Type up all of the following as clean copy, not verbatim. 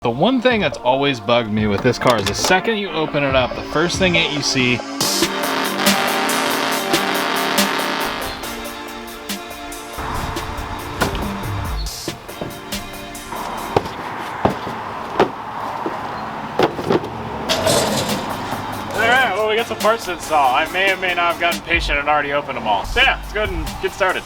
The one thing that's always bugged me with this car is the second you open it up, the first thing that you see Alright, well we got some parts to install. I may or may not have gotten patient and already opened them all. So yeah, let's go ahead and get started.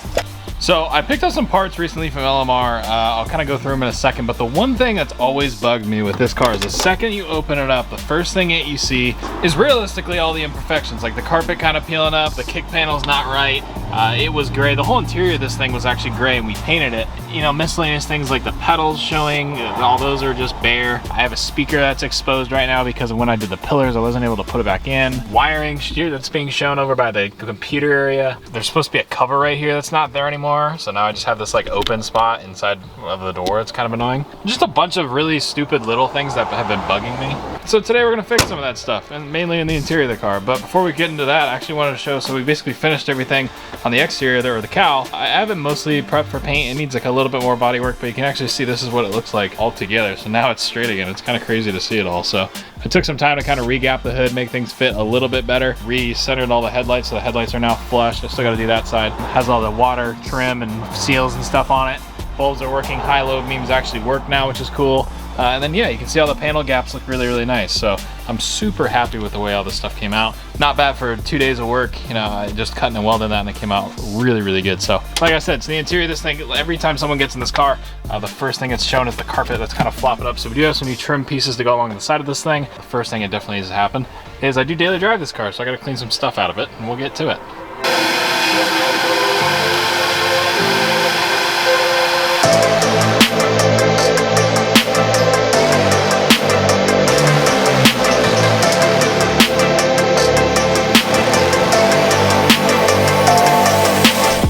So I picked up some parts recently from LMR. I'll kind of go through them in a second, but the one thing that's always bugged me with this car is the second you open it up, the first thing that you see is realistically all the imperfections, like the carpet kind of peeling up, the kick panel's not right. It was gray. The whole interior of this thing was actually gray and we painted it. You know, miscellaneous things like the pedals showing, all those are just bare. I have a speaker that's exposed right now because when I did the pillars, I wasn't able to put it back in. Wiring here that's being shown over by the computer area. There's supposed to be a cover right here that's not there anymore. So now I just have this like open spot inside of the door. It's kind of annoying. Just a bunch of really stupid little things that have been bugging me. So today we're gonna fix some of that stuff, and mainly in the interior of the car. But before we get into that, I actually wanted to show, so we basically finished everything on the exterior there, or the cowl. I have it mostly prepped for paint. It needs like a little bit more body work, but you can actually see this is what it looks like all together. So now it's straight again. It's kind of crazy to see it all. So I took some time to kind of re-gap the hood, make things fit a little bit better. Re-centered all the headlights, so the headlights are now flush. I still got to do that side. It has all the water trim and seals and stuff on it. Bulbs are working, high-low beams actually work now, which is cool. And then yeah, you can see all the panel gaps look really, really nice. So I'm super happy with the way all this stuff came out. Not bad for 2 days of work, you know, I just cutting and welding that and it came out really, really good. So like I said, it's the interior of this thing. Every time someone gets in this car, the first thing that's shown is the carpet that's kind of flopping up. So we do have some new trim pieces to go along the side of this thing. The first thing that definitely needs to happen is I do daily drive this car, so I gotta clean some stuff out of it and we'll get to it.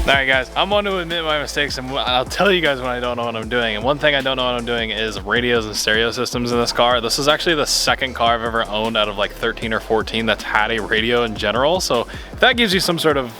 Alright guys, I'm one to admit my mistakes and I'll tell you guys when I don't know what I'm doing. And one thing I don't know what I'm doing is radios and stereo systems in this car. This is actually the second car I've ever owned out of like 13 or 14 that's had a radio in general. So if that gives you some sort of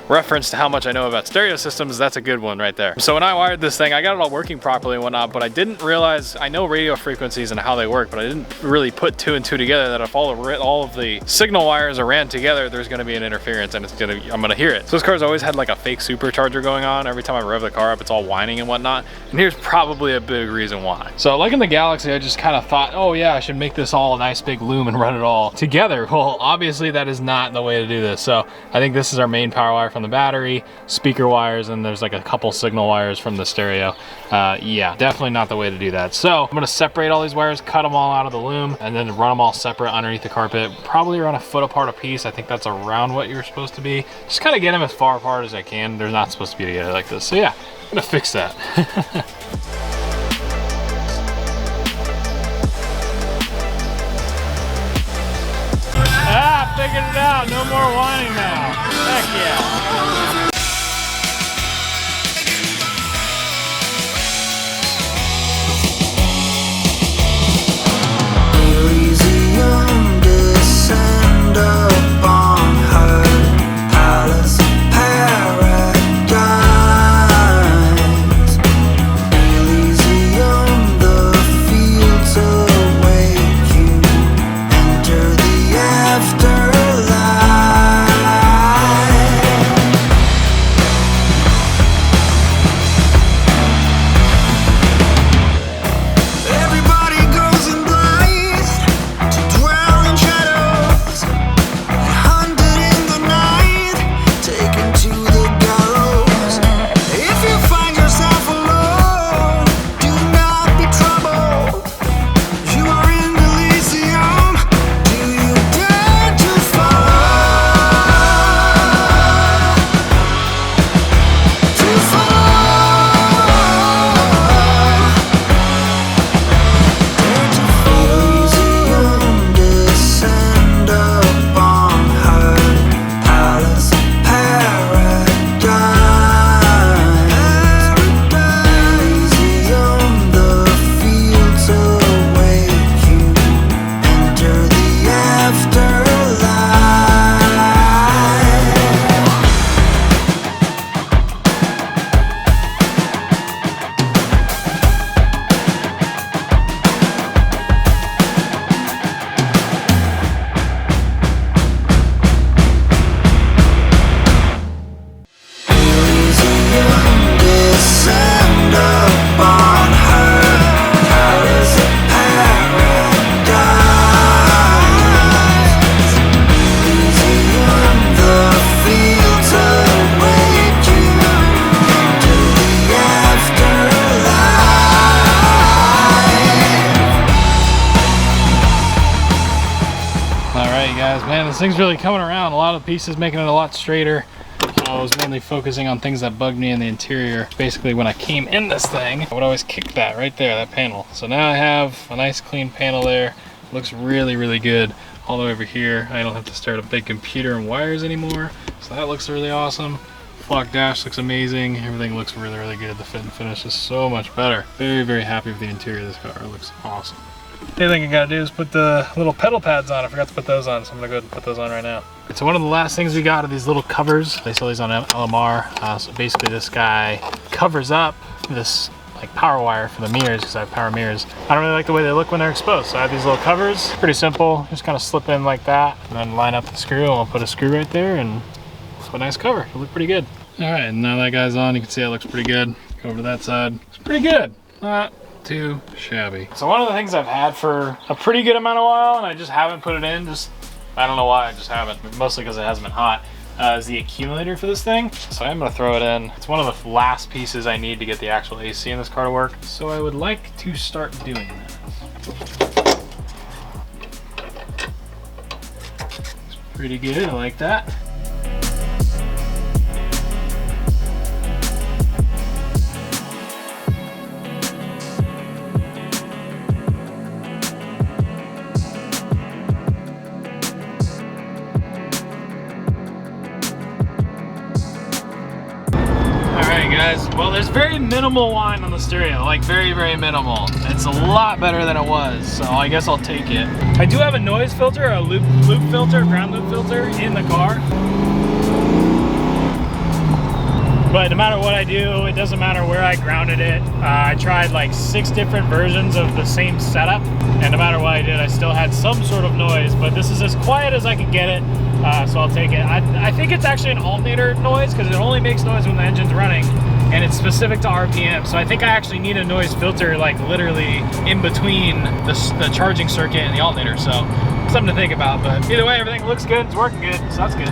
reference to how much I know about stereo systems, that's a good one right there. So when I wired this thing, I got it all working properly and whatnot, but I didn't realize, I know radio frequencies and how they work, but I didn't really put 2 and 2 together that if all of the signal wires are ran together, there's gonna be an interference and I'm gonna hear it. So this car's always had like a fake supercharger going on. Every time I rev the car up, it's all whining and whatnot. And here's probably a big reason why. So like in the Galaxy, I just kind of thought, oh yeah, I should make this all a nice big loom and run it all together. Well, obviously that is not the way to do this. So I think this is our main power wire from the battery, speaker wires, and there's like a couple signal wires from the stereo. Yeah, definitely not the way to do that. So I'm gonna separate all these wires, cut them all out of the loom, and then run them all separate underneath the carpet, probably around a foot apart a piece. I think that's around what you're supposed to be. Just kind of get them as far apart as I can. They're not supposed to be together like this. So yeah, I'm gonna fix that. Ah, figured it out. No more whining now. Heck yeah. Alright you guys, man, this thing's really coming around. A lot of pieces making it a lot straighter. I was mainly focusing on things that bugged me in the interior. Basically, when I came in this thing, I would always kick that right there, that panel. So now I have a nice clean panel there. Looks really, really good. All the way over here, I don't have to start a big computer and wires anymore. So that looks really awesome. Flock dash looks amazing. Everything looks really, really good. The fit and finish is so much better. Very, very happy with the interior of this car. It looks awesome. The other thing I gotta do is put the little pedal pads on. I forgot to put those on, so I'm gonna go ahead and put those on right now. So one of the last things we got are these little covers. They sell these on LMR. So basically this guy covers up this like power wire for the mirrors, because I have power mirrors. I don't really like the way they look when they're exposed, so I have these little covers. Pretty simple, just kind of slip in like that, and then line up the screw, and I'll put a screw right there, and it's a nice cover. It'll look pretty good. All right, now that guy's on, you can see it looks pretty good. Go over to that side. It's pretty good. Not too shabby. So one of the things I've had for a pretty good amount of while, and I just haven't put it in, I don't know why, I just haven't, mostly because it hasn't been hot, is the accumulator for this thing. So I'm gonna throw it in. It's one of the last pieces I need to get the actual AC in this car to work. So I would like to start doing that. It's pretty good, I like that. Guys, well, there's very minimal whine on the stereo, like very, very minimal. It's a lot better than it was, so I guess I'll take it. I do have a noise filter, a loop filter, ground loop filter in the car. But no matter what I do, it doesn't matter where I grounded it. I tried like 6 different versions of the same setup, and no matter what I did, I still had some sort of noise, but this is as quiet as I could get it, so I'll take it. I think it's actually an alternator noise, because it only makes noise when the engine's running, and it's specific to RPM, so I think I actually need a noise filter like literally in between the charging circuit and the alternator, so something to think about. But either way, everything looks good, it's working good, so that's good.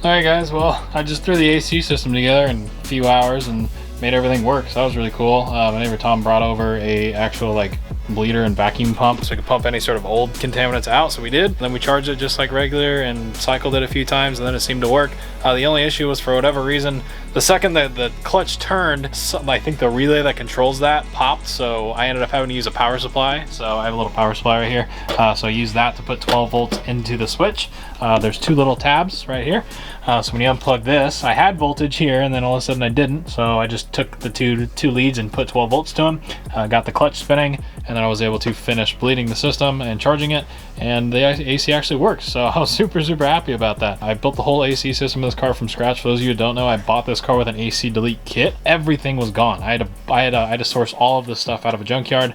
Alright guys, well, I just threw the AC system together in a few hours and made everything work, so that was really cool. My neighbor Tom brought over a actual like bleeder and vacuum pump so we could pump any sort of old contaminants out, so we did. Then we charged it just like regular and cycled it a few times, and then it seemed to work. The only issue was, for whatever reason, the second that the clutch turned, I think the relay that controls that popped, so I ended up having to use a power supply. So I have a little power supply right here, so I used that to put 12 volts into the switch. There's 2 little tabs right here, so when you unplug this, I had voltage here, and then all of a sudden I didn't, so I just took the two leads and put 12 volts to them, got the clutch spinning, and then I was able to finish bleeding the system and charging it, and the AC actually works. So I was super happy about that. I built the whole AC system of this car from scratch. For those of you who don't know, I bought this car with an AC delete kit. Everything was gone. I had to source all of this stuff out of a junkyard,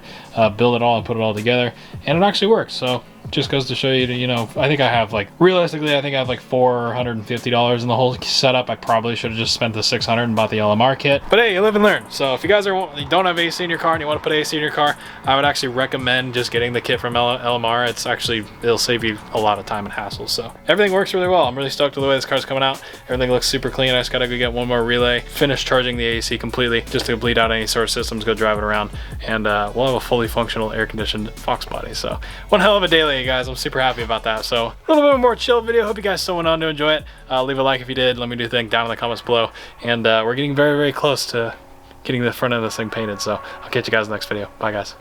build it all and put it all together, and it actually works. So just goes to show you, you know, I think I have like, realistically, I think I have like $450 in the whole setup. I probably should have just spent the $600 and bought the LMR kit. But hey, you live and learn. So if you guys you don't have AC in your car and you want to put AC in your car, I would actually recommend just getting the kit from LMR. It's actually, it'll save you a lot of time and hassle. So everything works really well. I'm really stoked with the way this car's coming out. Everything looks super clean. I just gotta go get one more relay, finish charging the AC completely, just to bleed out any sort of systems, go drive it around, and we'll have a fully functional air-conditioned Foxbody. So one hell of a day, you guys. I'm super happy about that. So a little bit more chill video. Hope you guys still went on to enjoy it. Leave a like if you did. Let me know what you think down in the comments below. And we're getting very close to getting the front end of this thing painted. So I'll catch you guys in the next video. Bye guys.